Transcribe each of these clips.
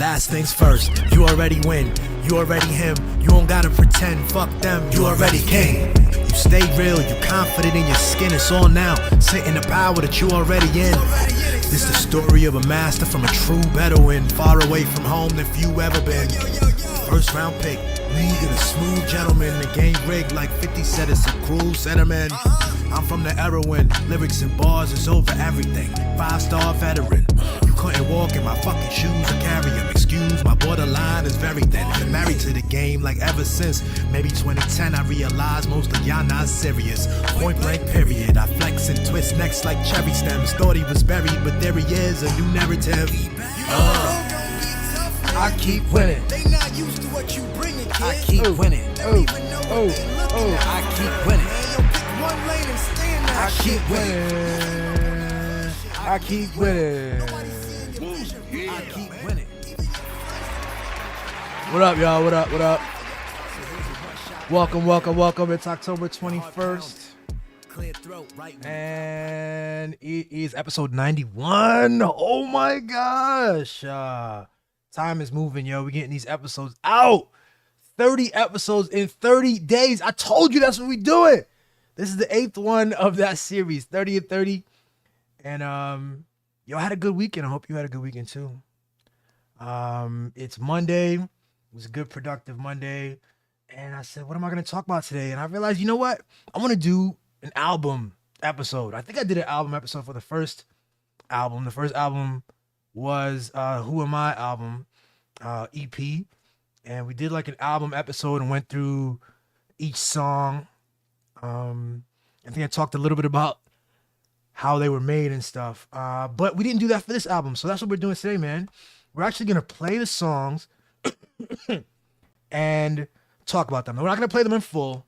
Last things first, you already win, you already him, you don't gotta pretend, fuck them, you already king. You stay real, you confident in your skin, it's all now, sit in the power that you already in. This the story of a master from a true Bedouin, far away from home than few ever been. First round pick, league of the smooth gentleman, the game rigged like 50 said it's a cruel sentiment. I'm from the era when lyrics and bars is over everything, 5-star veteran. You couldn't walk in my fucking shoes or carry them. Excuse my borderline is very thin. Been married to the game like ever since maybe 2010. I realized most of y'all not serious. Point blank period. I flex and twist necks like cherry stems. Thought he was buried, but there he is, a new narrative. I keep winning. They not used to what you bringing, kid. I keep winning. I keep winning. One lane and stand there. I keep winning. I keep winning. I keep winning. What up, y'all? What up? What up? Welcome. It's October 21st. And it is episode 91. Oh my gosh. Time is moving, yo. We're getting these episodes out. 30 episodes in 30 days. I told you that's what we doing. This is the 8th one of that series, 30 and 30. And yo, I had a good weekend. I hope you had a good weekend too. It's Monday. It was a good, productive Monday. And I said, what am I going to talk about today? And I realized, you know what? I want to do an album episode. I think I did an album episode for the first album. The first album was Who Am I album, EP. And we did like an album episode and went through each song. I think I talked a little bit about how they were made and stuff. But we didn't do that for this album. So that's what we're doing today, man. We're actually going to play the songs and talk about them. We're not going to play them in full,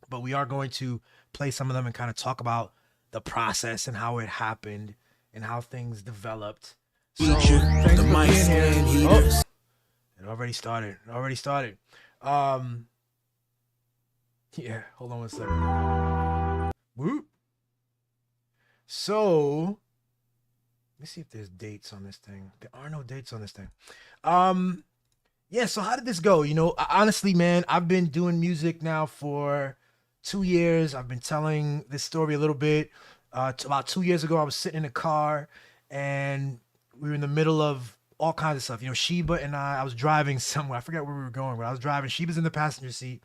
but we are going to play some of them and kind of talk about the process and how it happened and how things developed. So, thanks for being here. Oh, it already started. Yeah, hold on one second. Whoop. So, let me see if there's dates on this thing. There are no dates on this thing. Yeah, so how did this go? You know, honestly, man, I've been doing music now for 2 years. I've been telling this story a little bit. About 2 years ago, I was sitting in a car and we were in the middle of all kinds of stuff. You know, Sheba and I was driving somewhere. I forget where we were going, but I was driving. Sheba's in the passenger seat.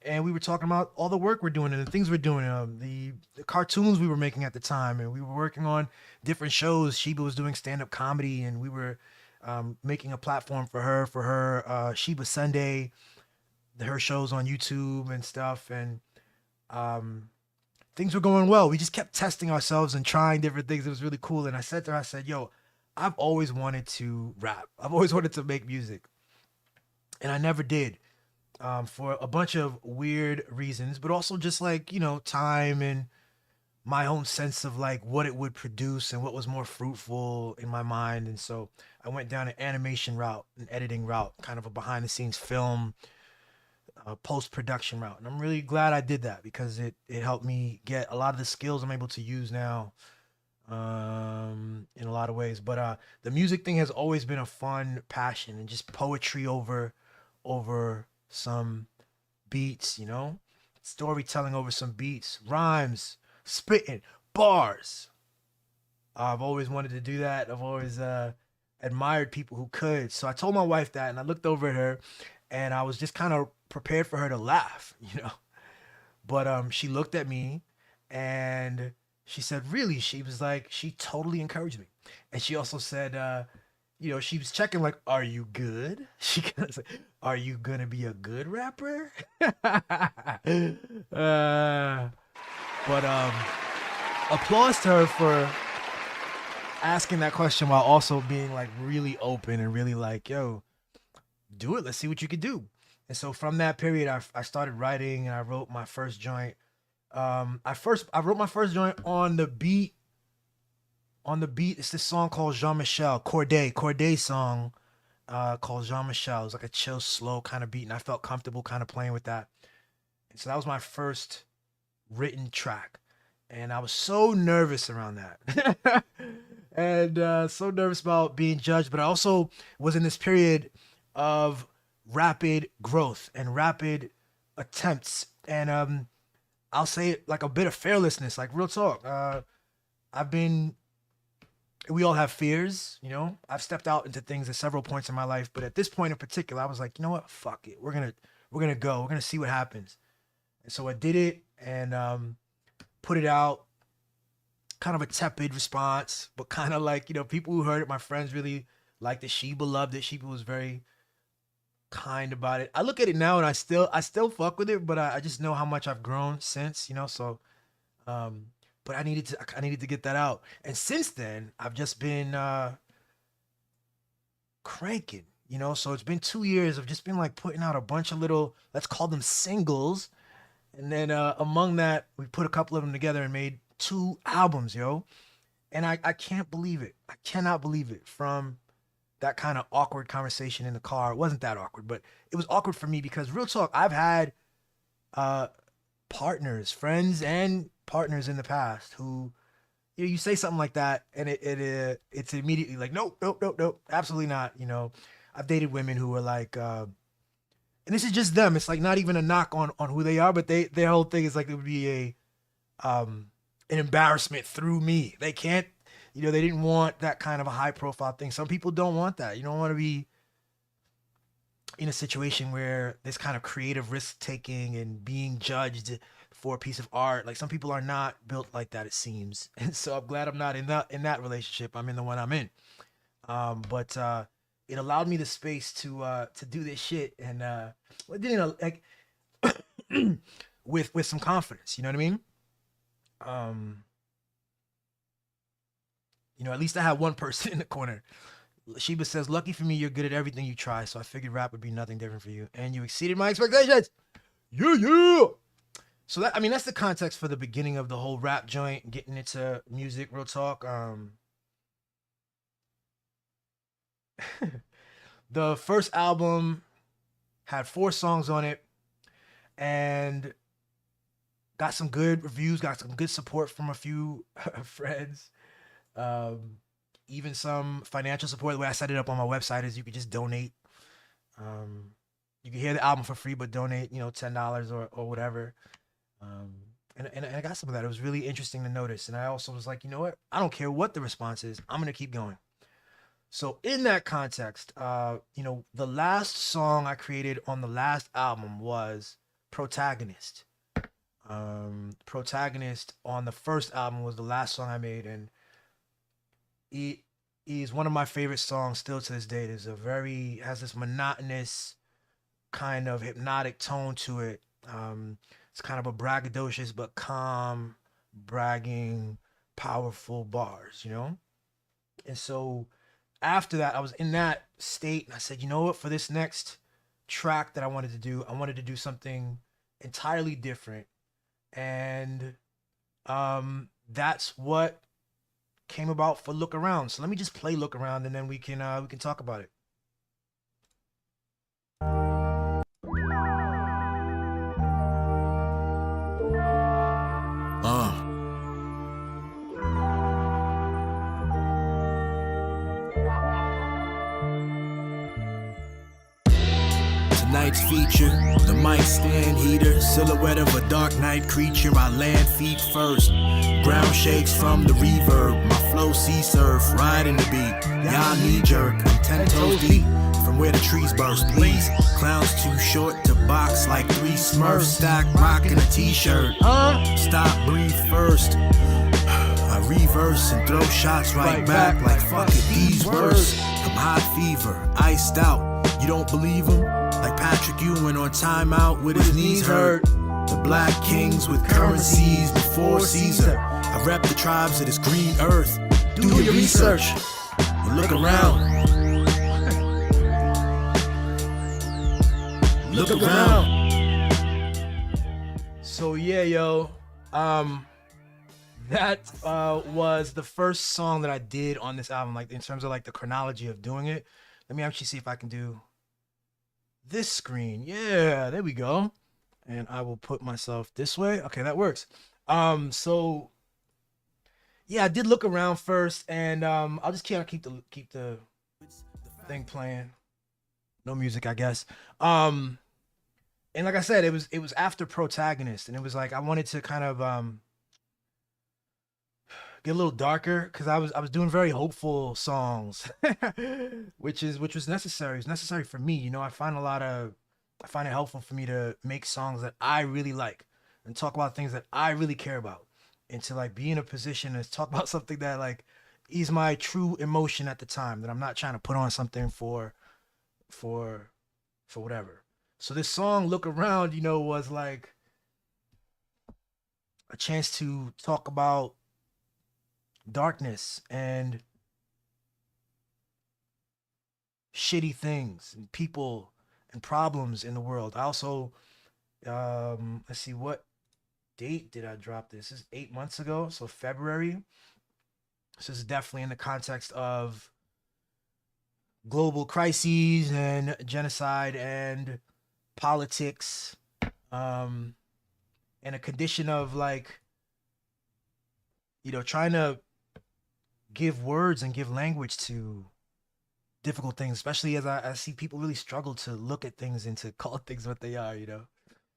And we were talking about all the work we're doing and the things we're doing, the cartoons we were making at the time. And we were working on different shows. Sheba was doing stand-up comedy, and we were making a platform for her Sheba Sunday, her shows on YouTube and stuff. And things were going well. We just kept testing ourselves and trying different things. It was really cool. And I said to her, I said, yo, I've always wanted to rap. I've always wanted to make music. And I never did. For a bunch of weird reasons, but also just like, you know, time and my own sense of like what it would produce and what was more fruitful in my mind. And so I went down an animation route, an editing route, kind of a behind the scenes film, post-production route. And I'm really glad I did that because it helped me get a lot of the skills I'm able to use now in a lot of ways. But the music thing has always been a fun passion, and just poetry over some beats, you know, storytelling over some beats, rhymes, spitting, bars. I've always wanted to do that. I've always admired people who could. So I told my wife that, and I looked over at her, and I was just kind of prepared for her to laugh, you know. But she looked at me, and she said, really? She was like, she totally encouraged me. And she also said, you know, she was checking like, are you good? She kind of said, are you gonna be a good rapper? But applause to her for asking that question while also being like really open and really like, yo, do it. Let's see what you can do. And so from that period, I started writing, and I wrote my first joint. I wrote my first joint on the beat. It's this song called Jean-Michel, Corday song called Jean-Michel. It was like a chill, slow kind of beat, and I felt comfortable kind of playing with that. So that was my first written track. And I was so nervous around that. And so nervous about being judged. But I also was in this period of rapid growth and rapid attempts. And I'll say it like a bit of fearlessness, like real talk. I've been, we all have fears, you know. I've stepped out into things at several points in my life, but at this point in particular, I was like, you know what? Fuck it. We're gonna go. We're gonna see what happens. And so I did it and put it out. Kind of a tepid response, but kind of like, you know, people who heard it, my friends really liked it. Sheba loved it. Sheba was very kind about it. I look at it now and I still fuck with it, but I just know how much I've grown since, you know. So but I needed to get that out. And since then, I've just been cranking, you know. So it's been 2 years of just been like putting out a bunch of little, let's call them singles. And then among that, we put a couple of them together and made 2 albums, yo. And I can't believe it. I cannot believe it. From that kind of awkward conversation in the car. It wasn't that awkward, but it was awkward for me because real talk, I've had partners, friends and partners in the past who, you know, you say something like that and it's immediately like, nope, nope, nope, nope, absolutely not. You know, I've dated women who were like, and this is just them. It's like not even a knock on who they are, but their whole thing is like it would be an embarrassment through me. They can't, you know, they didn't want that kind of a high profile thing. Some people don't want that. You don't want to be in a situation where this kind of creative risk taking and being judged for a piece of art. Like some people are not built like that, it seems. And so I'm glad I'm not in that relationship. I'm in the one I'm in. But it allowed me the space to do this shit and like with some confidence. You know what I mean? You know, at least I had one person in the corner. Sheba says, lucky for me, you're good at everything you try, so I figured rap would be nothing different for you. And you exceeded my expectations. Yeah, yeah. So that, I mean, that's the context for the beginning of the whole rap joint, getting into music, real talk. The first album had 4 songs on it and got some good reviews, got some good support from a few friends. Even some financial support. The way I set it up on my website is you could just donate. You can hear the album for free, but donate, you know, $10 or whatever. And I got some of that. It was really interesting to notice. And I also was like, you know what? I don't care what the response is. I'm going to keep going. So in that context, you know, the last song I created on the last album was Protagonist. Protagonist on the first album was the last song I made, and it is one of my favorite songs still to this day. It is has this monotonous kind of hypnotic tone to it. It's kind of a braggadocious but calm, bragging, powerful bars, you know? And so after that, I was in that state and I said, you know what, for this next track that I wanted to do something entirely different. And that's what came about for Look Around. So let me just play Look Around and then we can talk about it. Tonight's feature, the mic stand heater, silhouette of a dark night creature. I land feet first, ground shakes from the reverb. My flow sea surf, riding the beat. Y'all knee jerk, I'm 10 toes deep from where the trees burst. Please, clowns too short to box like 3 Smurfs. Stack rockin' a t-shirt. Stop, breathe first. I reverse and throw shots right back like fuck it, these words. I'm high fever, iced out. You don't believe him? Like Patrick Ewing on timeout with his knees hurt. The black kings with currencies before Caesar. I rep the tribes of this green earth. Do your research and look around. Look around. So yeah, yo. That was the first song that I did on this album, like in terms of like the chronology of doing it. Let me actually see if I can do this screen. Yeah, there we go. and I will put myself this way. Okay, that works. So yeah, I did look around first, and I'll just keep the thing playing. No music, I guess. Um, and like I said, it was after Protagonist, and it was like I wanted to kind of get a little darker because I was doing very hopeful songs, which was necessary. It's necessary for me. You know, I find it helpful for me to make songs that I really like and talk about things that I really care about, and to like be in a position to talk about something that like is my true emotion at the time, that I'm not trying to put on something for for whatever. So this song "Look Around," was like a chance to talk about darkness and shitty things and people and problems in the world. I also, let's see, what date did I drop this? This is 8 months ago, so February. This is definitely in the context of global crises and genocide and politics, um, and a condition of like, trying to give words and give language to difficult things, especially as I see people really struggle to look at things and to call things what they are.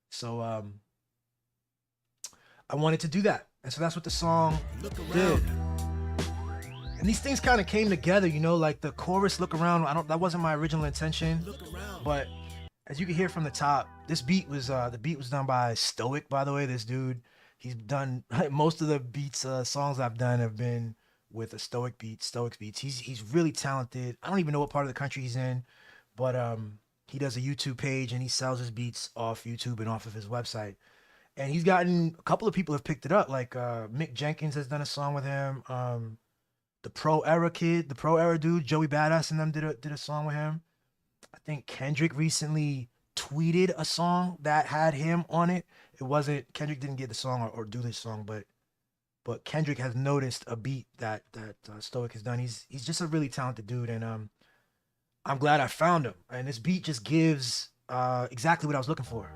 So I wanted to do that. And so that's what the song did. And these things kind of came together, like the chorus "Look Around." That wasn't my original intention, but as you can hear from the top, this beat was the beat was done by Stoic, by the way. This dude, he's done most of the beats songs I've done have been with a Stoic beats. He's really talented. I don't even know what part of the country he's in, but he does a YouTube page and he sells his beats off YouTube and off of his website. And he's gotten a couple of people have picked it up, like Mick Jenkins has done a song with him. The Pro Era dude, Joey Badass and them did a song with him. I think Kendrick recently tweeted a song that had him on it. It wasn't Kendrick didn't get the song or do this song, but Kendrick has noticed a beat that Stoic has done. He's just a really talented dude, and I'm glad I found him. And this beat just gives exactly what I was looking for.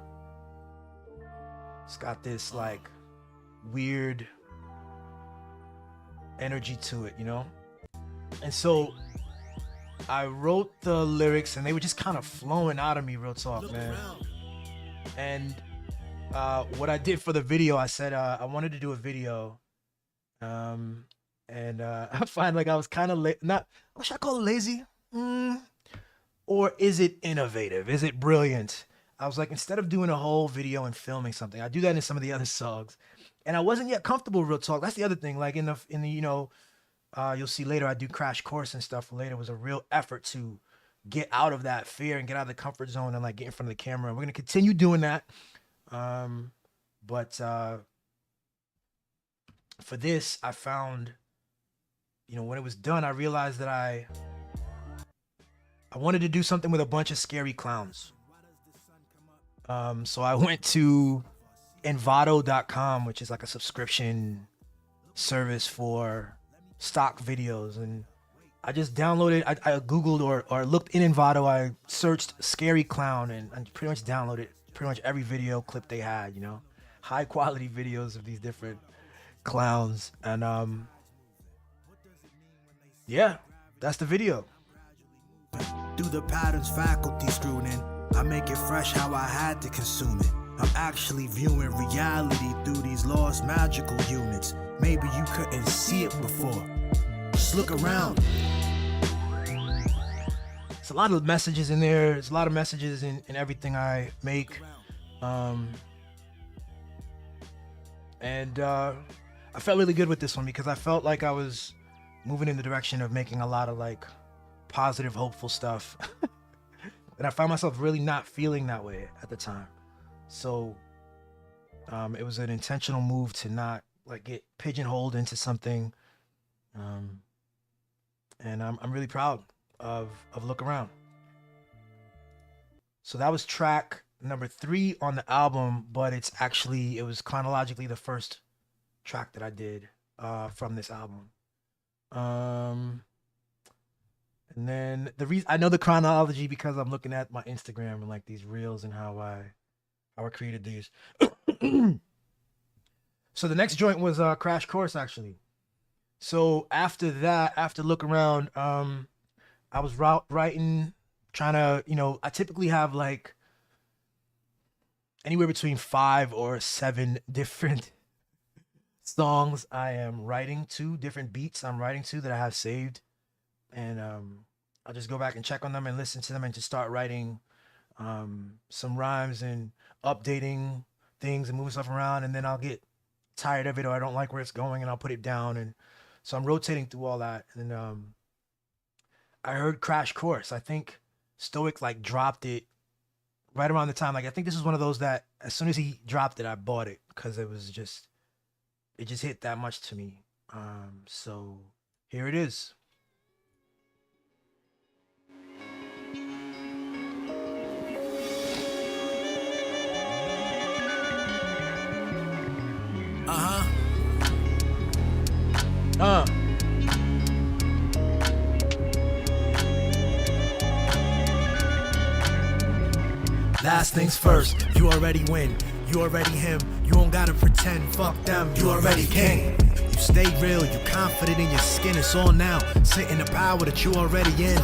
It's got this like weird energy to it, And so I wrote the lyrics and they were just kind of flowing out of me, real talk, man. And what I did for the video, I said I wanted to do a video. And I find like I was kind of not, what should I call it, lazy? Or is it innovative? Is it brilliant? I was like, instead of doing a whole video and filming something, I do that in some of the other songs. And I wasn't yet comfortable, real talk. That's the other thing. Like in the you'll see later I do Crash Course and stuff. Later it was a real effort to get out of that fear and get out of the comfort zone and like get in front of the camera. And we're gonna continue doing that. But for this, I found, when it was done, I realized that I wanted to do something with a bunch of scary clowns. So I went to Envato.com, which is like a subscription service for stock videos, and I just downloaded, I googled or looked in Envato, I searched scary clown and pretty much downloaded pretty much every video clip they had, high quality videos of these different clowns. And yeah, that's the video. Do the patterns faculty screwed in. I make it fresh how I had to consume it. I'm actually viewing reality through these lost magical units. Maybe you couldn't see it before. Just look around. There's a lot of messages in there. There's a lot of messages in everything I make. And I felt really good with this one because I felt like I was moving in the direction of making a lot of like positive, hopeful stuff. And I found myself really not feeling that way at the time. So it was an intentional move to not like get pigeonholed into something. And I'm really proud of Look Around. So that was track number 3 on the album, but it was chronologically the first track that I did from this album. And then the reason I know the chronology because I'm looking at my Instagram and like these reels and how how I created these. So the next joint was Crash Course actually. So after that, after look around, I was writing, trying to, I typically have like anywhere between 5 or 7 different songs I am writing to, different beats I'm writing to that I have saved, and I'll just go back and check on them and listen to them and just start writing some rhymes and updating things and moving stuff around, and then I'll get tired of it or I don't like where it's going and I'll put it down, and so I'm rotating through all that, and I heard Crash Course. I think Stoic like dropped it right around the time. Like I think this was one of those that as soon as he dropped it, I bought it because it just hit that much to me. So here it is. Last things first, you already win. You already him. You don't gotta pretend. Fuck them. You already king. You stay real. You confident in your skin. It's all now. Sit in the power that you already in.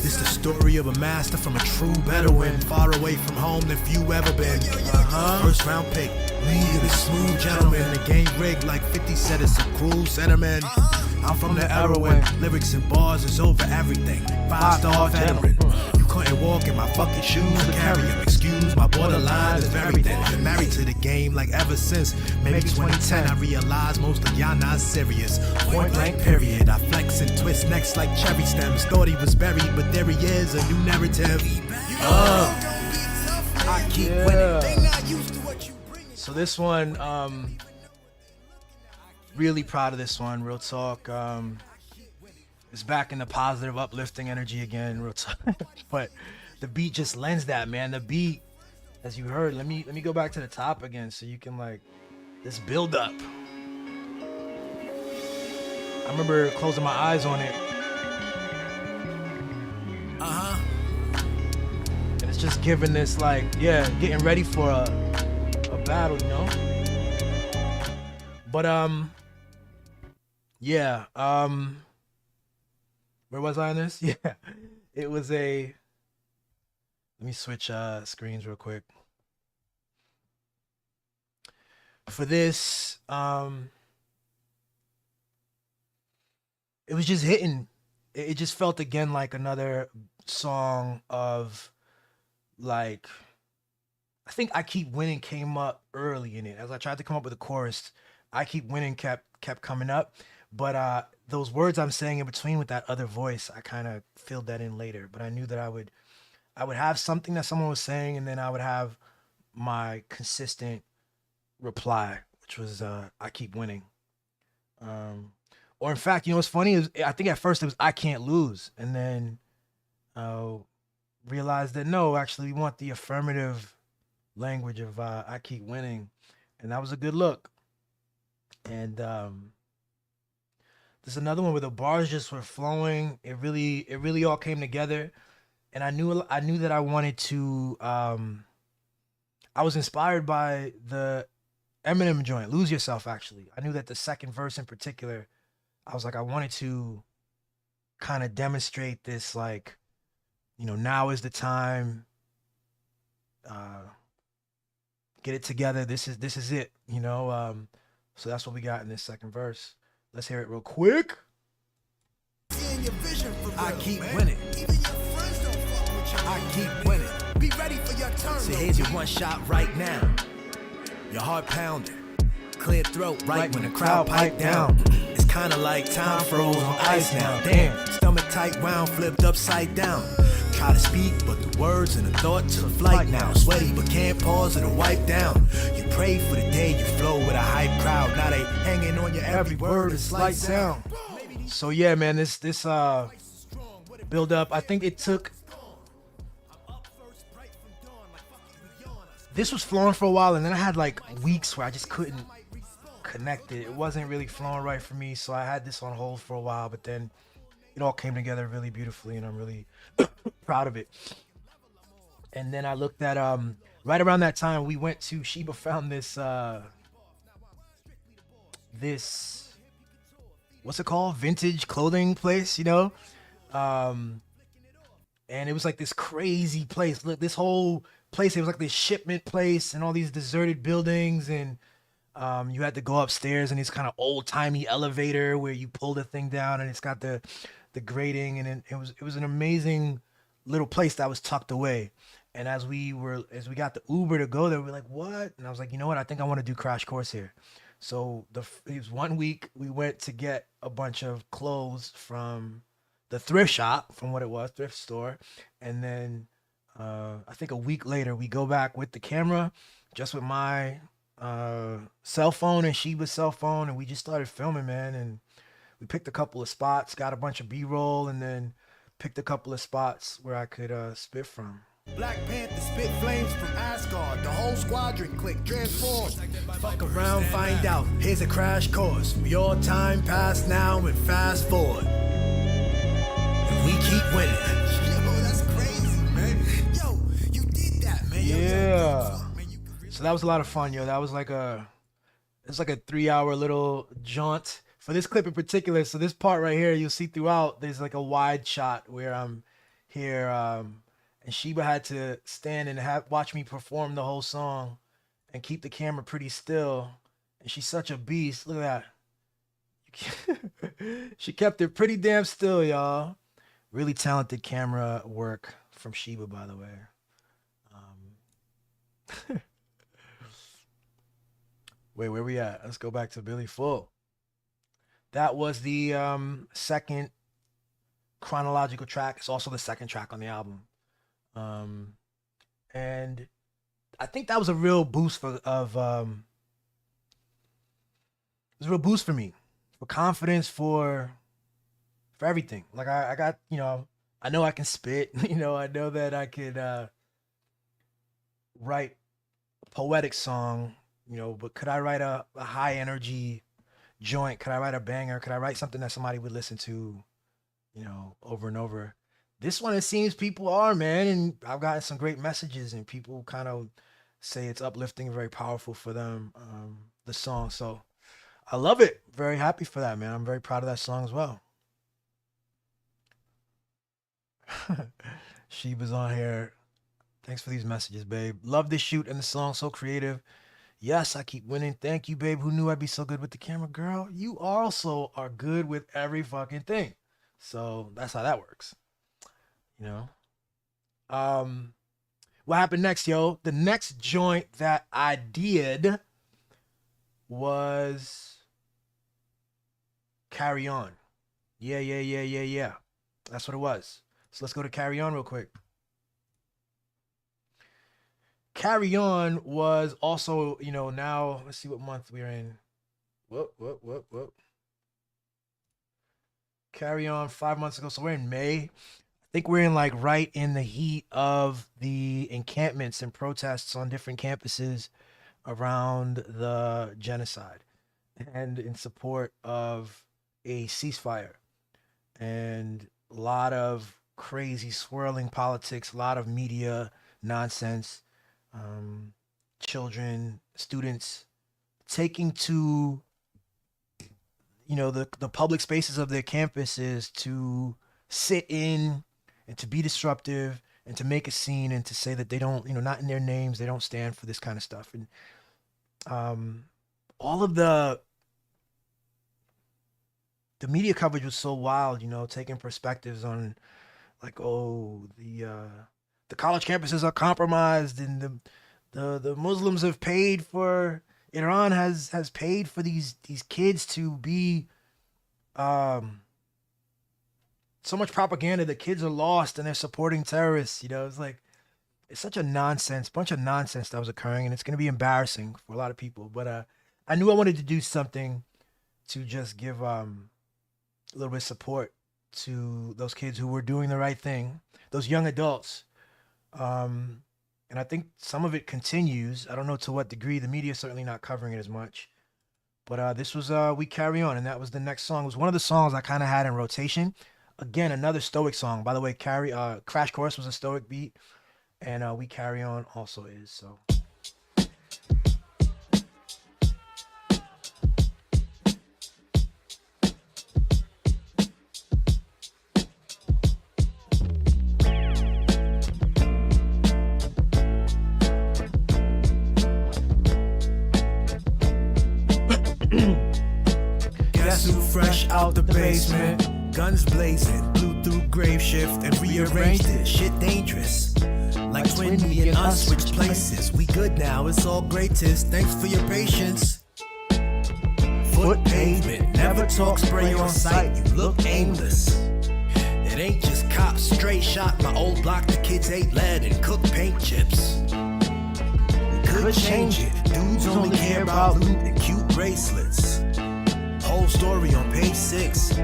This the story of a master from a true Bedouin. Far away from home than few ever been. First round pick. League of the smooth gentleman. The game rigged like 50 said it's a cruel sentiment. I'm from the era when lyrics and bars is over everything. 5-star veteran. You couldn't walk in my fucking shoes to carry them. Excuse my borderline is very thin. Been married to the game like ever since maybe 2010. I realized most of y'all not serious. Point blank period. I flex and twist necks like cherry stems. Thought he was buried, but there he is, a new narrative. I keep winning. They not used to what you bring. So this one, really proud of this one. Real talk. It's back in the positive, uplifting energy again. Real talk. But the beat just lends that, man. The beat, as you heard. Let me go back to the top again so you can like this build up. I remember closing my eyes on it. And it's just giving this like, yeah, getting ready for a battle, you know. But yeah, where was I on this? Yeah, it was let me switch screens real quick. For this, it was just hitting. It just felt again like another song of like, I think I Keep Winning came up early in it. As I tried to come up with a chorus, I Keep Winning kept coming up. But those words I'm saying in between with that other voice, I kind of filled that in later. But I knew that I would have something that someone was saying, and then I would have my consistent reply, which was I keep winning. Or in fact, what's funny is I think at first it was I can't lose, and then realized that no, actually we want the affirmative language of I keep winning, and that was a good look. And there's another one where the bars just were flowing. It really all came together, and I knew that I wanted to. I was inspired by the Eminem joint, "Lose Yourself." Actually, I knew that the second verse in particular, I was like, I wanted to kind of demonstrate this, like, now is the time. Get it together. This is it. So that's what we got in this second verse. Let's hear it real quick. I keep winning. I keep winning. Be ready for your turn. So here's your one shot right now. Your heart pounding. Clear throat right when the crowd pipe down. It's kinda like time froze on ice now. Damn, stomach tight round, flipped upside down. Try to speak, but the words and the thought to the flight now. Sweaty, but can't pause, it'll wipe down. You pray for the day you flow with a hype crowd. Now they hanging on your every word, it's light sound. So yeah, man, this build up, I think it took. This was flowing for a while, and then I had like weeks where I just couldn't connect it. It wasn't really flowing right for me, so I had this on hold for a while, but then it all came together really beautifully, and I'm really proud of it. And then I looked at right around that time, we went to Sheba found this what's it called? Vintage clothing place, Um, and it was like this crazy place. Look, this whole place, it was like this shipment place and all these deserted buildings, and you had to go upstairs in this kind of old timey elevator where you pull the thing down and it's got the grating, and it was an amazing little place that was tucked away. And as we got the Uber to go there, we were like, what? And I was like, you know what? I think I want to do Crash Course here. So it was one week we went to get a bunch of clothes from the thrift shop, from what it was, thrift store, and then I think a week later we go back with the camera, just with my cell phone and Sheba's cell phone, and we just started filming, man. And we picked a couple of spots, got a bunch of B-roll, and then picked a couple of spots where I could spit from. Black Panther spit flames from Asgard. The whole squadron click transform. Fuck around, find out. Here's a crash course. Your time past now and fast forward. And we keep winning. Yo, that's crazy, man. Yo, you did that, man. Yeah. So that was a lot of fun, yo. That was it's like a 3-hour little jaunt for this clip in particular. So this part right here, you'll see throughout, there's like a wide shot where I'm here, and Sheba had to stand and watch me perform the whole song and keep the camera pretty still. And she's such a beast. Look at that. She kept it pretty damn still, y'all. Really talented camera work from Sheba, by the way. Wait, where we at? Let's go back to Billy Full. That was the second chronological track. It's also the second track on the album. And I think that was a real boost it was a real boost for me, for confidence, for everything. Like I got, I know I can spit, I know that I could write a poetic song, but could I write a high energy joint? Could I write a banger? Could I write something that somebody would listen to, over and over? This one, it seems people are, man, and I've gotten some great messages, and people kind of say it's uplifting, very powerful for them, the song. So I love it. Very happy for that, man. I'm very proud of that song as well. Sheba's on here. Thanks for these messages, babe. Love this shoot and the song, so creative. Yes, I keep winning. Thank you, babe. Who knew I'd be so good with the camera? Girl, you also are good with every fucking thing. So that's how that works. What happened next, yo? The next joint that I did was Carry On. Yeah. That's what it was. So let's go to Carry On real quick. Carry On was also, now let's see what month we're in. Whoop. Carry On 5 months ago. So we're in May. I think we're in right in the heat of the encampments and protests on different campuses around the genocide and in support of a ceasefire, and a lot of crazy swirling politics, a lot of media nonsense, children, students taking to the public spaces of their campuses to sit in and to be disruptive and to make a scene and to say that they don't, not in their names, they don't stand for this kind of stuff. And all of the media coverage was so wild, taking perspectives on the college campuses are compromised, and the Muslims have paid for, Iran has paid for these kids to be so much propaganda. The kids are lost and they're supporting terrorists. It's such a bunch of nonsense that was occurring, and it's going to be embarrassing for a lot of people. But I knew I wanted to do something to just give a little bit of support to those kids who were doing the right thing, those young adults. And I think some of it continues. I don't know to what degree. The media is certainly not covering it as much. But this was We Carry On, and that was the next song. It was one of the songs I kind of had in rotation. Again, another stoic song. By the way, Crash Course was a stoic beat. and We Carry On also is. So Guess who fresh out the basement? Guns blazing, blew through grave shift and rearranged it. Shit dangerous. Like twin me and us switch places. We good now, it's all greatest. Thanks for your patience. Foot pavement, never talk, spray on sight. You look aimless. It ain't just cops, straight shot. My old block, the kids ate lead and cooked paint chips. We could change it. Dudes only care about loot and cute bracelets. Whole story on page 6.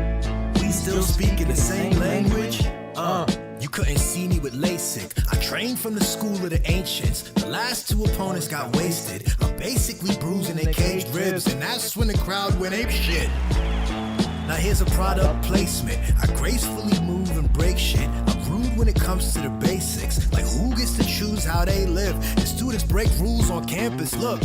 We still speaking the same language? You couldn't see me with LASIK. I trained from the school of the ancients. The last 2 opponents got wasted. I'm basically bruising their caged ribs, and that's when the crowd went ape shit. Now here's a product placement. I gracefully move and break shit. I'm rude when it comes to the basics. Like who gets to choose how they live? The students break rules on campus. Look,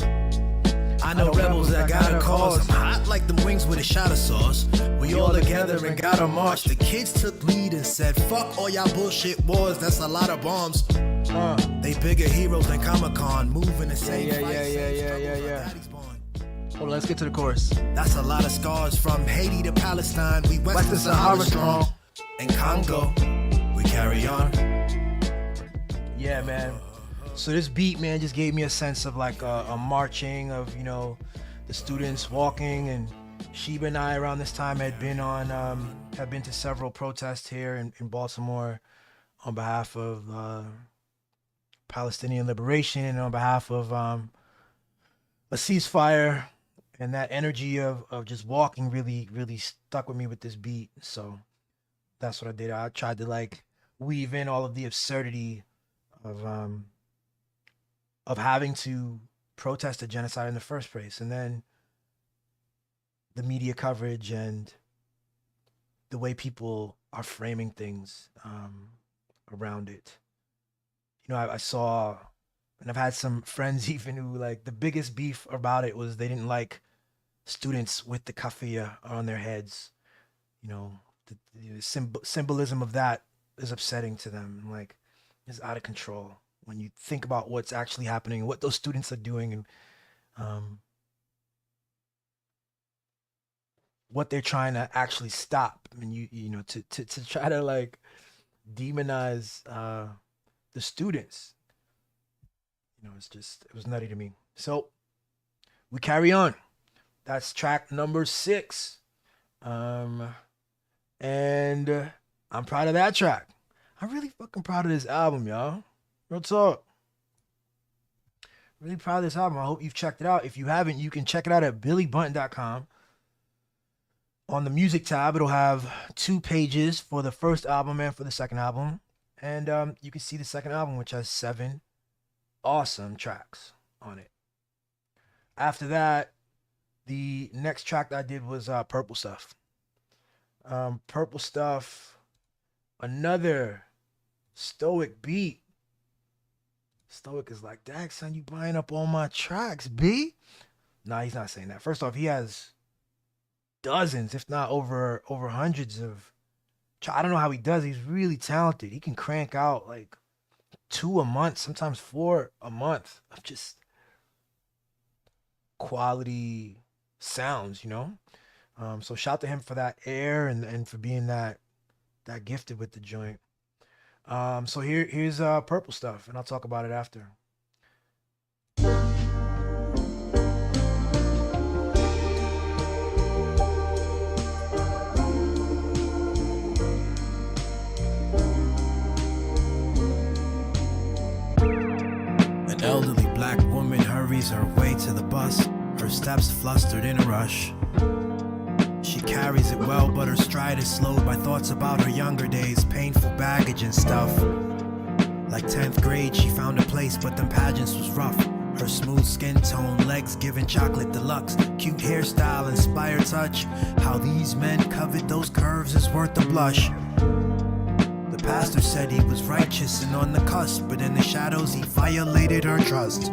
I know rebels that got a cause. I'm hot like them wings with a shot of sauce. We all together and got a march. The kids took lead and said, fuck all y'all bullshit wars, that's a lot of bombs. They bigger heroes than Comic-Con, moving the same yeah. Hold on, let's get to the chorus. That's a lot of scars from Haiti to Palestine. We Western Sahara strong. In Congo, we carry on. Yeah, man. So this beat, man, just gave me a sense of like a marching of, you know, the students walking. And Sheba and I around this time had been to several protests here in Baltimore on behalf of Palestinian liberation and on behalf of a ceasefire. And that energy of just walking really stuck with me with this beat. So that's what I did. I tried to like weave in all of the absurdity of having to protest a genocide in the first place, and then the media coverage and the way people are framing things around it. You know, I saw, and I've had some friends even who like the biggest beef about it was they didn't like students with the kafia on their heads. You know, the symbolism of that is upsetting to them. Like, it's out of control when you think about what's actually happening, what those students are doing, and what they're trying to actually stop. And you know, to try to like demonize the students, you know, it was nutty to me. So we carry on. That's track number 6. And I'm proud of that track. I'm really fucking proud of this album, y'all. Real talk. Really proud of this album. I hope you've checked it out. If you haven't, you can check it out at billybutton.com. On the music tab, it'll have 2 pages for the first album and for the second album. And you can see the second album, which has 7 awesome tracks on it. After that, the next track that I did was Purple Stuff. Purple Stuff, another Stoic beat. Stoic is like, dang, son, you buying up all my tracks, B? Nah, he's not saying that. First off, he has dozens, if not over hundreds of. I don't know how he does. He's really talented. He can crank out like 2 a month, sometimes 4 a month of just quality sounds, you know. So shout to him for that air and for being that gifted with the joint. So here's Purple Stuff, and I'll talk about it after. An elderly black woman hurries her way to the bus, her steps flustered in a rush. She carries it well, but her stride is slowed by thoughts about her younger days, painful baggage and stuff. Like 10th grade, she found a place, but them pageants was rough. Her smooth skin tone, legs giving chocolate deluxe, cute hairstyle, inspired touch. How these men covet those curves is worth the blush. The pastor said he was righteous and on the cusp, but in the shadows he violated her trust.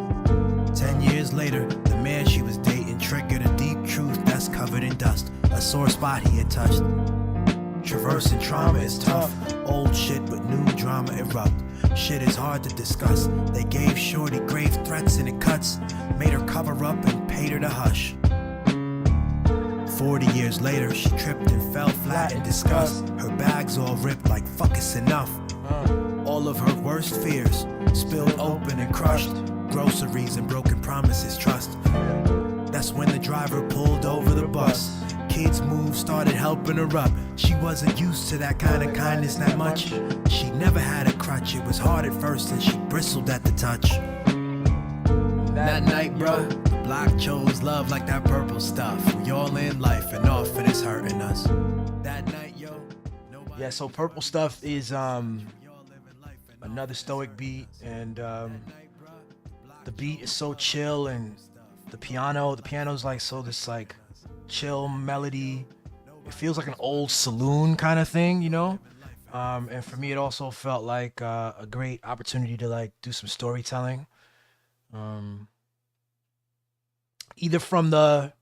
10 years later, the man she was dating triggered a deep truth that's covered in dust, a sore spot he had touched. Traversing trauma is tough, old shit but new drama erupt. Shit is hard to discuss. They gave Shorty grave threats and it cuts, made her cover up and paid her to hush. 40 years later, she tripped and fell flat in disgust. Her bags all ripped like fuck it's enough. All of her worst fears spilled open and crushed. Groceries and broken promises, trust. That's when the driver pulled over the bus. Kids moved, started helping her up. She wasn't used to that kind of kindness that much. She never had a crutch, it was hard at first and she bristled at the touch. That night, bruh, the block chose love like that purple stuff. We all in life and often it's hurting us. That night, yo. Yeah, so Purple Stuff is another stoic beat, and the beat is so chill, and the piano's like so this like chill melody. It feels like an old saloon kind of thing, you know? And for me, it also felt like a great opportunity to like do some storytelling. Either from the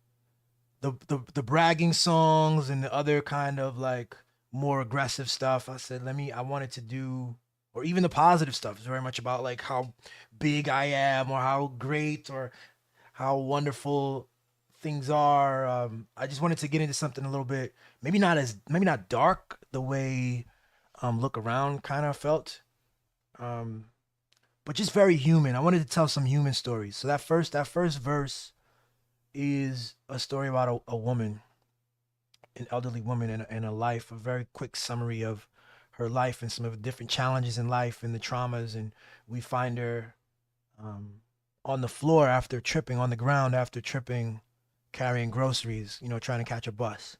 bragging songs and the other kind of like more aggressive stuff. I said, I wanted to do, or even the positive stuff is very much about like how big I am or how great or how wonderful things are. I just wanted to get into something a little bit, maybe not dark the way Look Around kind of felt, but just very human. I wanted to tell some human stories. So that first verse is a story about a woman, an elderly woman in a life, a very quick summary of her life and some of the different challenges in life and the traumas. And we find her on the floor after tripping, on the ground after tripping, carrying groceries, you know, trying to catch a bus.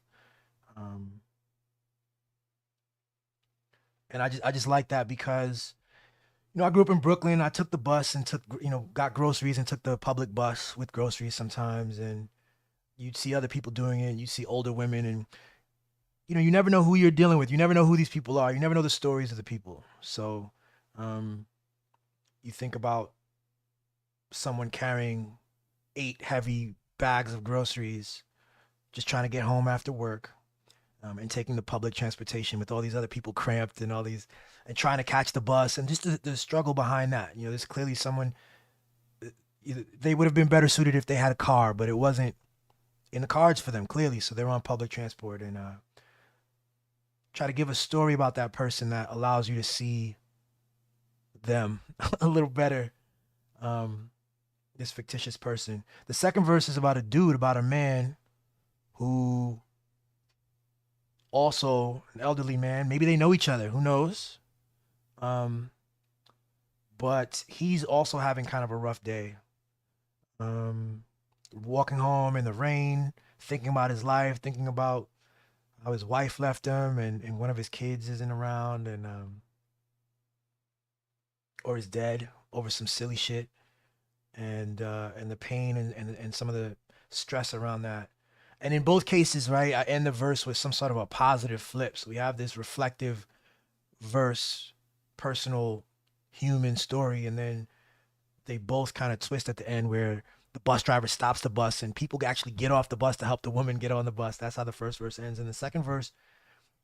And I just like that because, you know, I grew up in Brooklyn. I took the bus and got groceries and took the public bus with groceries sometimes. And you'd see other people doing it. You see older women, and, you know, you never know who you're dealing with. You never know who these people are. You never know the stories of the people. So you think about someone carrying 8 heavy bags of groceries, just trying to get home after work, and taking the public transportation with all these other people cramped and all these, and trying to catch the bus, and just the struggle behind that. You know, there's clearly someone, they would have been better suited if they had a car, but it wasn't in the cards for them, clearly. So they were on public transport, and try to give a story about that person that allows you to see them a little better. This fictitious person. The second verse is about a man who, also an elderly man, maybe they know each other, who knows? But he's also having kind of a rough day. Walking home in the rain, thinking about his life, thinking about how his wife left him and one of his kids isn't around, and or is dead over some silly shit, and the pain and some of the stress around that. And in both cases, right, I end the verse with some sort of a positive flip. So we have this reflective verse, personal, human story, and then they both kind of twist at the end where the bus driver stops the bus and people actually get off the bus to help the woman get on the bus. That's how the first verse ends. And the second verse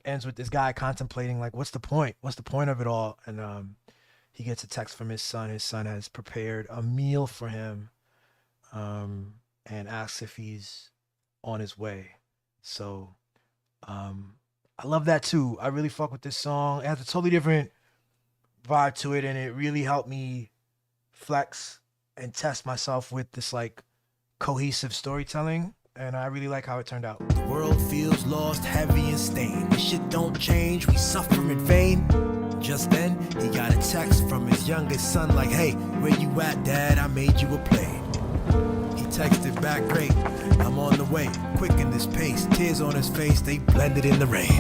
ends with this guy contemplating, like, what's the point? What's the point of it all? And he gets a text from his son. His son has prepared a meal for him, and asks if he's on his way. So I love that too. I really fuck with this song. It has a totally different vibe to it, and it really helped me flex and test myself with this like cohesive storytelling, and I really like how it turned out. The world feels lost, heavy and stained. This shit don't change, we suffer in vain. Just then, he got a text from his youngest son like, hey, where you at, dad? I made you a plate. He texted back, great, I'm on the way, quick in this pace. Tears on his face, they blended in the rain.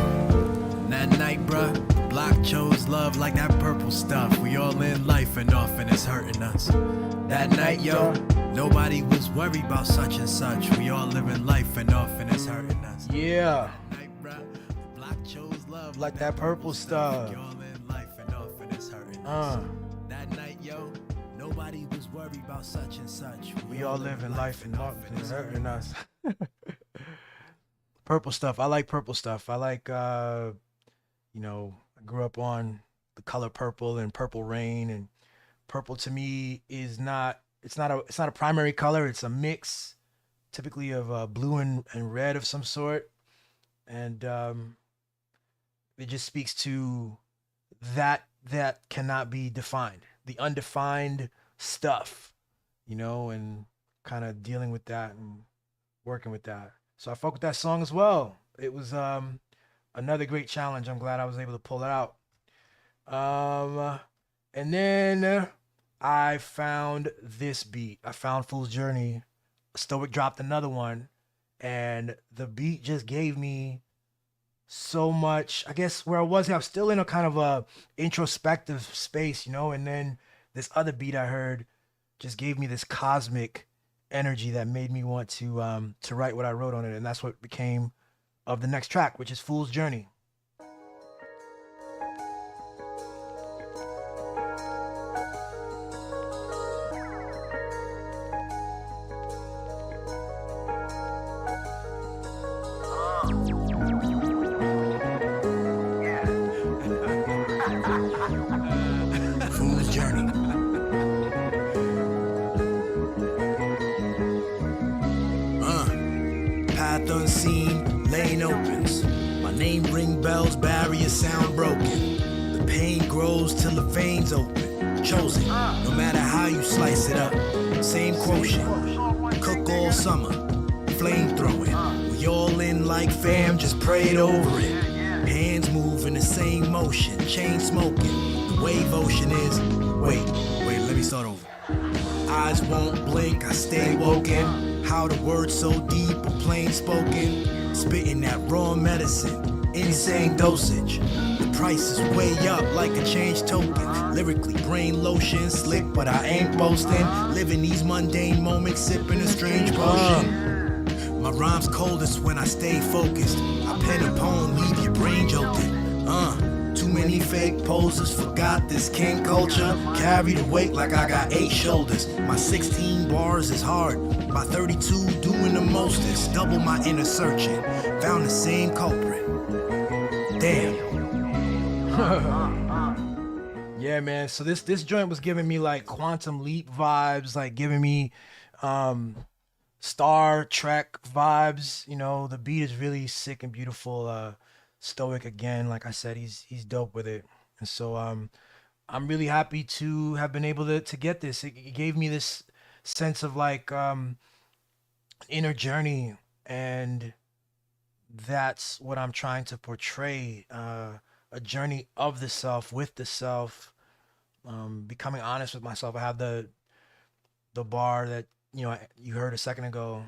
That night, bruh, the block chose love like that purple stuff. We all in life and often it's hurting us. That night, yo, nobody was worried about such and such. We all living life and often it's hurting us. Yeah. That night, bruh, the block chose love Like that purple stuff. We all in life That night, yo, nobody was worried about such and such. We all living life and nothing is hurting us. Purple stuff. I like purple stuff. I like you know, I grew up on the color purple and Purple Rain, and purple to me is not it's not a primary color, it's a mix typically of blue and red of some sort. And it just speaks to that cannot be defined. The undefined stuff, you know, and kind of dealing with that and working with that. So I fuck with that song as well. It was another great challenge. I'm glad I was able to pull it out. And then I found this beat. I found Fool's Journey. Stoic dropped another one, and the beat just gave me so much. I guess where I was still in a kind of a introspective space, you know. And then this other beat I heard just gave me this cosmic energy that made me want to write what I wrote on it, and that's what became of the next track, which is Fool's Journey. Fool's Journey. Path unseen, lane opens. My name ring bells, barriers sound broken. The pain grows till the veins open. Chosen, no matter how you slice it up. Same quotient, cook all summer. Flame throwing, we all in like fam, just prayed over it. Hands move in the same motion, chain smoking. The wave ocean is, wait, let me start over. Eyes won't blink, I stay woken. How the words so deep or plain spoken. Spitting that raw medicine, insane dosage. The price is way up like a change token. Lyrically, brain lotion, slick, but I ain't boasting. Living these mundane moments, sipping a strange potion. My rhyme's coldest when I stay focused. I pen a poem, leave your brain jolted. Too many fake poses, forgot this king culture. Carry the weight like I got 8 shoulders. My 16 bars is hard. My 32 doing the mostest. Double my inner searching. Found the same culprit. Damn. Yeah, man. So this joint was giving me like Quantum Leap vibes, like giving me Star Trek vibes. You know, the beat is really sick and beautiful. Stoic again, like I said, he's dope with it. And so I'm really happy to have been able to get this. It gave me this sense of like inner journey, and that's what I'm trying to portray. A journey of the self, with the self, becoming honest with myself. I have the bar that you heard a second ago.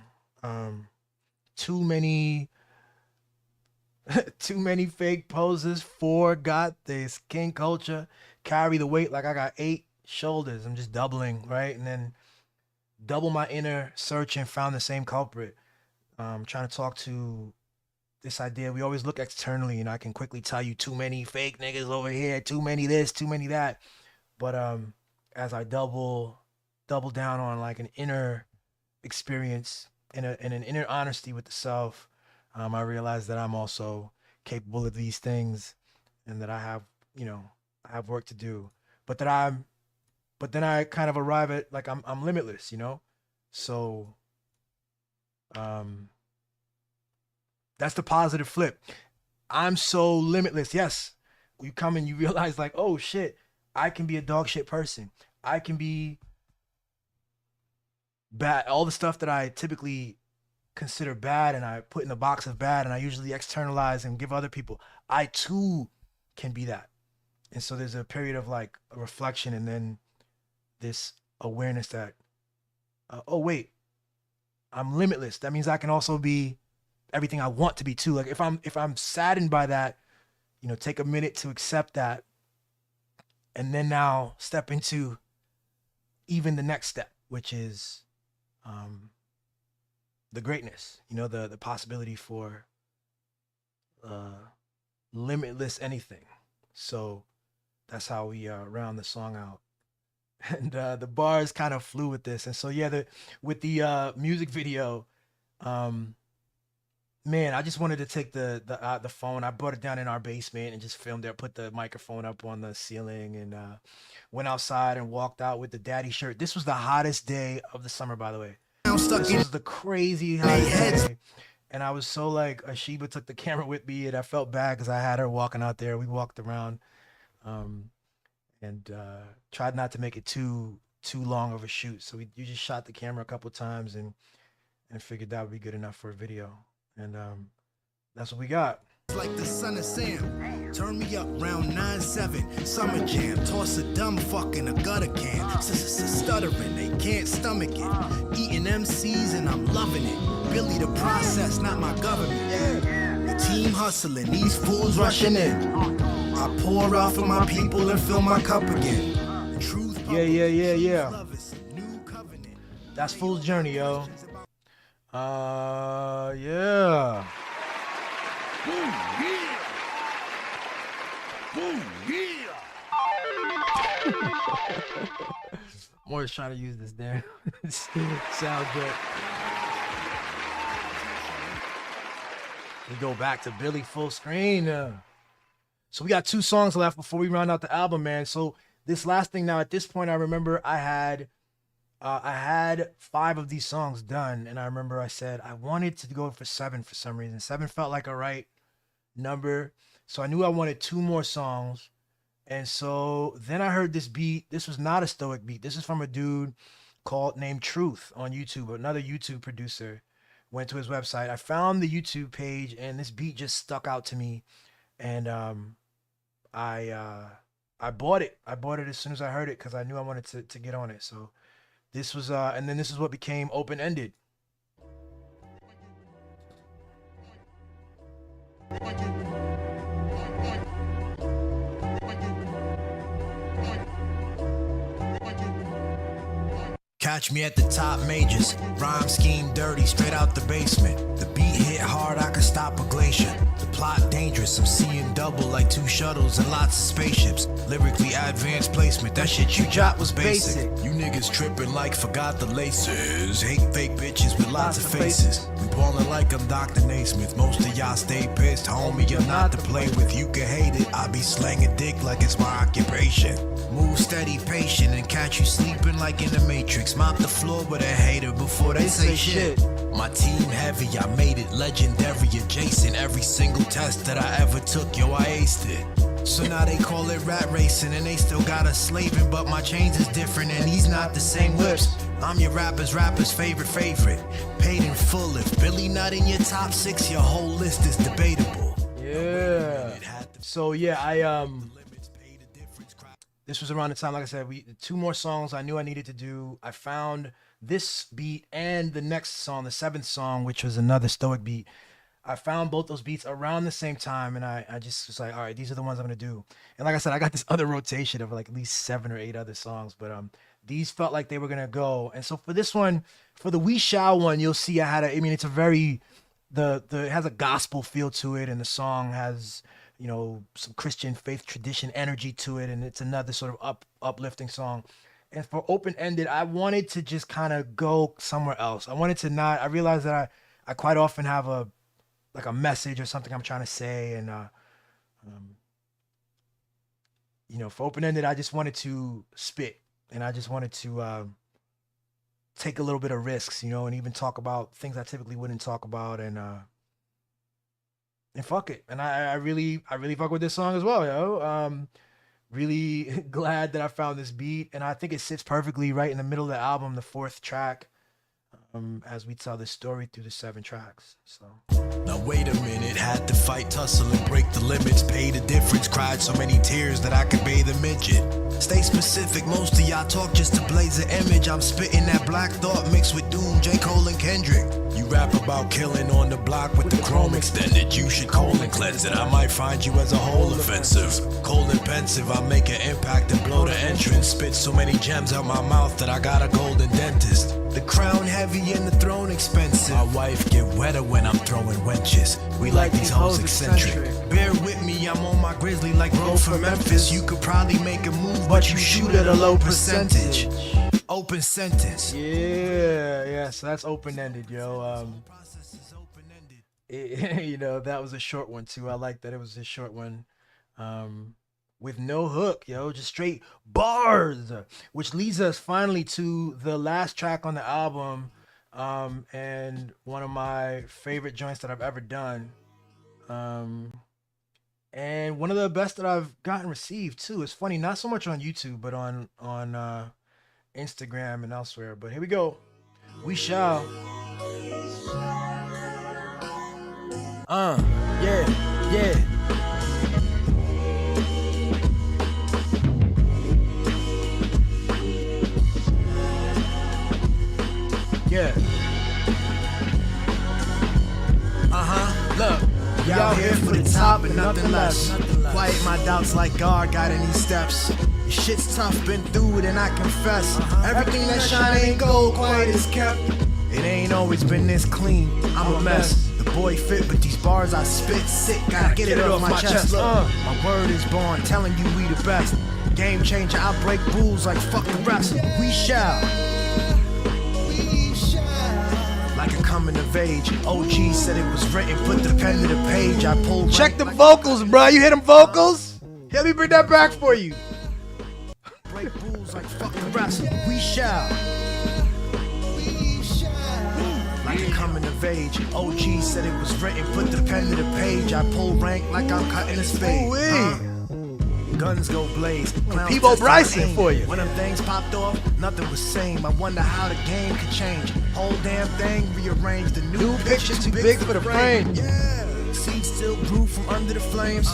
Too many too many fake poses, forgot this king culture, carry the weight like I got 8 shoulders. I'm just doubling, right? And then double my inner search and found the same culprit. Trying to talk to this idea. We always look externally, and I can quickly tell you too many fake niggas over here, too many this, too many that. But as I double down on like an inner experience and an inner honesty with the self, I realize that I'm also capable of these things, and that I have work to do, but then I kind of arrive at like I'm limitless, So that's the positive flip. I'm so limitless. Yes. You come and you realize like, oh shit, I can be a dog shit person. I can be bad. All the stuff that I typically consider bad and I put in the box of bad and I usually externalize and give other people, I too can be that. And so there's a period of like a reflection, and then this awareness that oh wait, I'm limitless. That means I can also be everything I want to be too. Like if I'm saddened by that, take a minute to accept that, and then now step into even the next step, which is the greatness, the possibility for limitless anything. So that's how we round the song out. And the bars kind of flew with this. And so yeah, with the music video, um, man, I just wanted to take the phone. I brought it down in our basement and just filmed it. Put the microphone up on the ceiling and went outside and walked out with the daddy shirt. This was the hottest day of the summer, by the way. This was the crazy hottest day. And I was so like, Ashiba took the camera with me, and I felt bad because I had her walking out there. We walked around, and tried not to make it too long of a shoot. So you just shot the camera a couple times and figured that would be good enough for a video. And that's what we got. Like the son of Sam, turn me up round 9-7, summer jam, toss a dumb fuck in a gutter can, stuttering, they can't stomach it, eating MCs and I'm loving it, Billy the process, not my government, the team hustling, these fools rushing in, I pour out for my people and fill my cup again, truth, Yeah. That's Fool's Journey, yo. Yeah. Boom, yeah. Boom, yeah. I'm always trying to use this damn sound good. We go back to Billy full screen. So we got 2 songs left before we round out the album, man. So this last thing now, at this point, I remember I had 5 of these songs done, and I remember I said I wanted to go for 7 for some reason. 7 felt like a right number, so I knew I wanted 2 more songs. And so then I heard this beat. This was not a Stoic beat. This is from a dude named Truth on YouTube, another YouTube producer. Went to his website. I found the YouTube page, and this beat just stuck out to me, and I bought it. I bought it as soon as I heard it because I knew I wanted to get on it. So this was and then this is what became Open Ended. Catch me at the top majors, rhyme scheme dirty, straight out the basement. The beat hit hard, I could stop a glacier. The plot dangerous, I'm seeing double like 2 shuttles and lots of spaceships. Lyrically advanced placement, that shit you jot was basic. You niggas tripping like forgot the laces. Hate fake bitches with lots of faces. We ballin' like I'm Dr. Naismith. Most of y'all stay pissed, homie, I'm not to play with. You can hate it, I be slanging dick like it's my occupation. Move steady, patient, and catch you sleeping like in the Matrix. Mop the floor with a hater before they say shit. My team heavy, I made it legendary, adjacent. Every single test that I ever took, yo, I aced it. So now they call it rat racing, and they still got us slaving, but my chains is different, and he's not the same whips. I'm your rapper's favorite. Paid in full. If Billy not in your top 6, your whole list is debatable. Yeah. So yeah, this was around the time, like I said, 2 more songs I knew I needed to do. I found this beat and the next song, the 7th song, which was another Stoic beat. I found both those beats around the same time, and I just was like, all right, these are the ones I'm gonna do. And like I said, I got this other rotation of like at least 7 or 8 other songs, but these felt like they were gonna go. And so for this one, for the We Shall one, you'll see it's a very it has a gospel feel to it, and the song has, you know, some Christian faith tradition energy to it, and it's another sort of uplifting song. And for Open Ended, I wanted to just kind of go somewhere else. I realized that I quite often have a message or something I'm trying to say, and you know, for Open Ended, I just wanted to spit, and I just wanted to take a little bit of risks, you know, and even talk about things I typically wouldn't talk about, and fuck it. And I really fuck with this song as well, yo. Really glad that I found this beat, and I think it sits perfectly right in the middle of the album, the 4th track, as we tell this story through the 7 tracks. So now wait a minute, had to fight, tussle, and break the limits, pay the difference, cried so many tears that I could bathe a midget. Stay specific, most of y'all talk just to blaze an image. I'm spitting that black thought mixed with Doom, J. Cole, and Kendrick. You rap about killing on the block with the chrome extended. You should colon cleanse it. I might find you as a whole offensive. Cold and pensive, I make an impact and blow the entrance. Spit so many gems out my mouth that I got a golden dentist. The crown heavy and the throne expensive. My wife get wetter when I'm throwing wenches. We like these hoes eccentric. Bear with me, I'm on my grizzly like Bro from Memphis. You could probably make a move, but you shoot at a low percentage. Open sentence. Yeah, so that's open-ended, yo. You know, that was a short one too. I like that it was a short one. With no hook, yo, just straight bars, which leads us finally to the last track on the album, and one of my favorite joints that I've ever done, and one of the best that I've gotten received too. It's funny, not so much on YouTube, but on Instagram and elsewhere. But here we go, We Shall. Yeah. Yeah. Look, Y'all here for the top and nothing less. Quiet my doubts like God got any steps. Your shit's tough, been through it and I confess. Everything that shine ain't gold, quiet is kept. It ain't always been this clean, I'm a mess. The boy fit, but these bars I spit sick. Gotta get it off my chest. Look, my word is born, telling you we the best. Game changer, I break rules like fuck the rest. We shall. Like a coming of age. OG said it was written, put the pen to the page. I pulled. check the vocals, bro. You hear them vocals? Let me bring that back for you. Break rules like fuck the rest. We shall. Like a coming of age. OG said it was written, put the pen to the page. I pull rank like I'm cutting a spade. Guns go blaze. Peebo Bryson for you. When them things popped off, nothing was same. I wonder how the game could change. Whole damn thing rearranged. The new picture too big for the frame. Yeah. Seeds still grew from under the flames.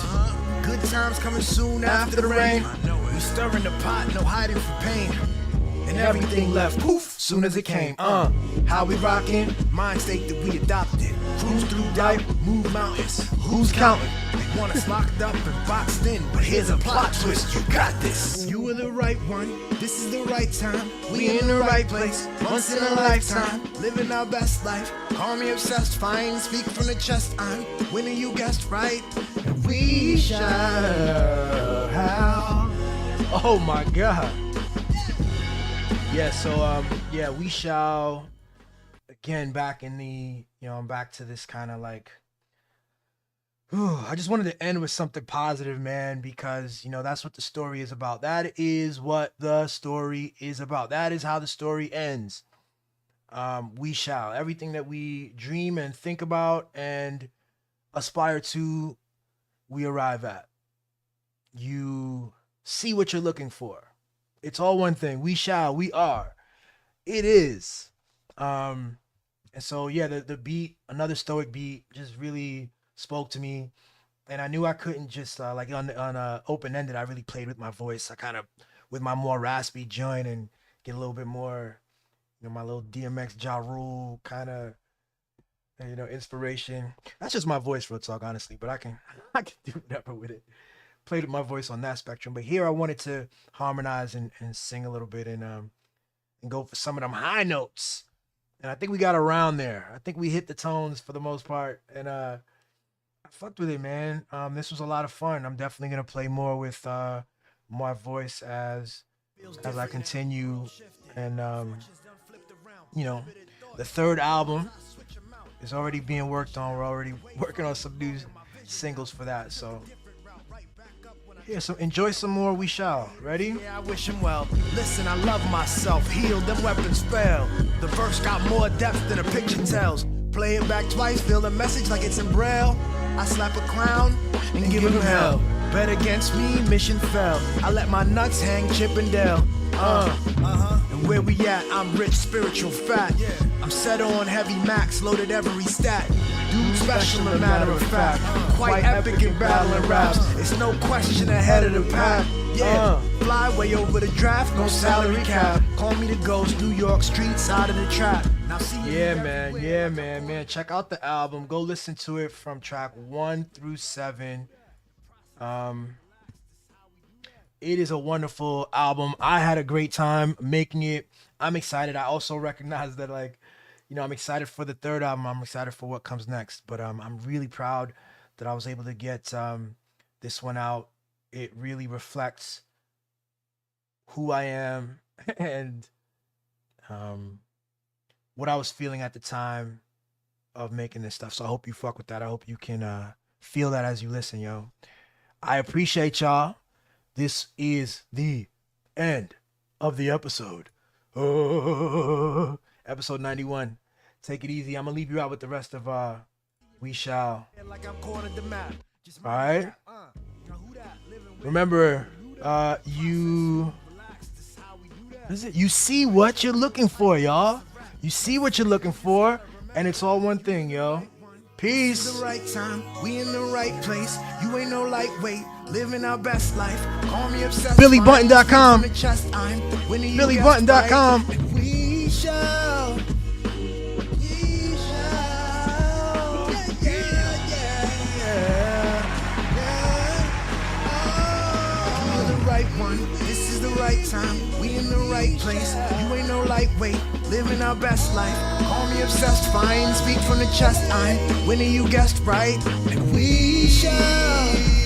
Good times coming soon after the rain. We stirring the pot, no hiding for pain. And everything left poof soon as it came. How we rockin'? Mind state that we adopted. Cruise through life, move mountains. Who's counting? They want us locked up and boxed in, but here's a plot twist. You got this. You were the right one. This is the right time. We in the right place. Once in a lifetime, living our best life. Call me obsessed, fine. Speak from the chest. I'm winning. You guessed right. And we shall. Oh my God. Yeah, so We Shall, again, back in the, I'm back to this kind of like, I just wanted to end with something positive, man, because, that's what the story is about. That is what the story is about. That is how the story ends. We shall. Everything that we dream and think about and aspire to, we arrive at. You see what you're looking for. It's all one thing. We shall. We are. It is. And so, the beat, another stoic beat, just really spoke to me. And I knew I couldn't just, like on open-ended, I really played with my voice. I kind of, with my more raspy joint and get a little bit more, my little DMX Ja Rule kind of, inspiration. That's just my voice, real talk, honestly. But I can do whatever with it. Played with my voice on that spectrum, but here I wanted to harmonize and sing a little bit and go for some of them high notes, and I think we got around there. I think we hit the tones for the most part, and I fucked with it, man. This was a lot of fun. I'm definitely gonna play more with my voice as I continue, and the third album is already being worked on. We're already working on some new singles for that, so. Yeah, so enjoy some more We Shall. Ready? Yeah, I wish him well. Listen, I love myself. Healed, them weapons fail. The verse got more depth than a picture tells. Play it back twice, feel the message like it's in braille. I slap a clown and give him hell. Bet against me, mission fell. I let my nuts hang, Chippendale. And where we at, I'm rich, spiritual, fat. I'm set on heavy max, loaded every stat. Dude special, a matter of fact. Quite epic in battling raps. It's no question ahead of the pack. Fly way over the draft, no salary cap. Call me the ghost, New York street side of the trap. Now see man. Check out the album. Go listen to it from track 1 through 7. It is a wonderful album. I had a great time making it. I'm excited. I also recognize that, like, I'm excited for the third album. I'm excited for what comes next. But I'm really proud that I was able to get this one out. It really reflects who I am and what I was feeling at the time of making this stuff. So I hope you fuck with that. I hope you can feel that as you listen, yo. I appreciate y'all. This is the end of the episode. Episode 91. Take it easy. I'm gonna leave you out with the rest of We Shall. All right. Remember, you see what you're looking for, y'all. You see what you're looking for, and it's all one thing, yo. Peace. The right time, we in the right place. You ain't no lightweight, living our best life. Call me obsessed. BillyButton.com. BillyButton.com. We shall. One. This is the right time, we in the right place. You ain't no lightweight, living our best life. Call me obsessed, fine, speak from the chest. I'm winning, you guessed right. And we shall.